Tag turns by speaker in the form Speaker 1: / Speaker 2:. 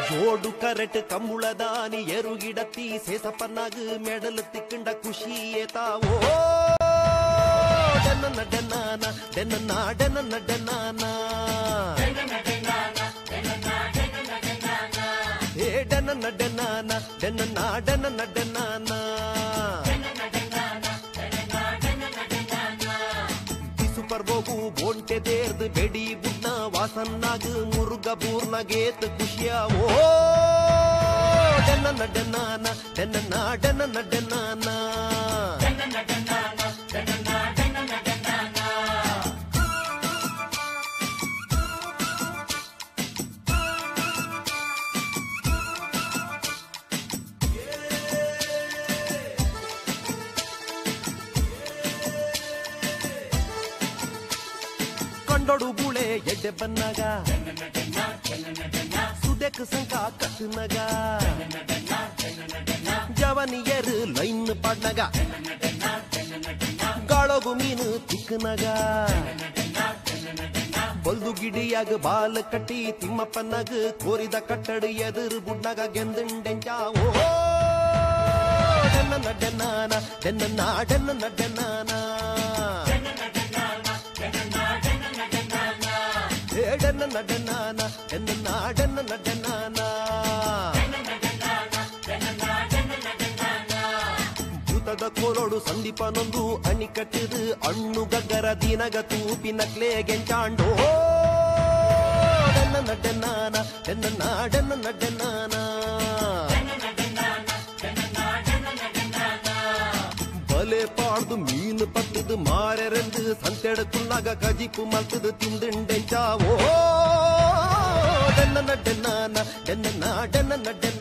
Speaker 1: ಜೋಡು correct ಕಂಬುಳದಾನಿ ಎರುಗಿಡತ್ತಿ ಸೇಸಪ್ಪನಾಗ medal ತಿಕ್ಕಂಡ ಖುಷಿಯೇ ತಾವೋ ಡೆನ್ನ ಡೆನ್ನಾನ ಡೆನ್ನ ಡೆನ್ನ ಡೆನ್ನಾನ ಹೇ ಡೆನ್ನ ಡೆನ್ನಾನ ಡೆನ್ನ ಡೆನ್ನ ಡೆನ್ನಾನ super ಬೋಗು ಬೋಂಟೆ ದೇರ್ದು ಬೆಡಿ ಬುಡ್ನ ವಾಸನ್ನಾಗ Muruga ಬೂರ್ನ ಗೇತ್ ಖುಷಿಯಾವೋ ಡೆನ್ನ ಡೆನ್ನಾನ ಡೆನ್ನ ಡೆನ್ನ ಡೆನ್ನಾನ ಕಂಡೊಡು ಬುಳೆ ಎಡ್ಡೆ ಬನ್ನಗ ಸುದೆಕ್ ಸಂಕ ಕಟ್ಟನಗ ಜವನಿಯರು ಲೈನ್ ಪಾಡ್ನಗ ಗಾಳಗು ಮೀನು ತಿಕ್ಕನಗ ಬಲ್ದು ಗಿಡಿಯಾಗ ಬಾಲ್ ಕಟ್ಟಿ ತಿಮ್ಮಪ್ಪನಗ ಕೋರಿದ ಕಟ್ಟಡು ಎದುರು ಬುಡ್ನಗ ಗೆಂದಂಡೆಂಚಾವೋ ಡೆನ್ನ ಡೆನ್ನಾನ ಡೆನ್ನ ಡೆನ್ನ ಡೆನ್ನಾನ ಡೆನ್ನ ಡೆನ್ನಾನ ಡೆನ್ನ ಡೆನ್ನ ಡೆನ್ನಾನ ಭೂತದ ಕೋರೋಡು ಸಂದೀಪನೊಂದು ಅಣಿಕಟ್ಟಿದು ಅಣ್ಣು ಗಗ್ಗರ ದಿನಗ ತೂಪಿನ ಕ್ಲೇ ಗೆಂಚಾಂಡೋ ಡೆನ್ನ ಡೆನ್ನಾನ ಡೆನ್ನ ಡೆನ್ನ ಡೆನ್ನಾನ ಬಲೆ ಪಾಡ್ದು ಮೀನು ಪತ್ತದು ಮಾರೆರೆಂದು ಸಂತೆಡಕುನ್ನಾಗ ಕಜಿಪು ಮಲ್ತದು ತಿಂದಿಂಡೆಂಚಾವೋ ಡೆನ್ನ ಡೆನ್ನಾನ ಡೆನ್ನ ಡೆನ್ನ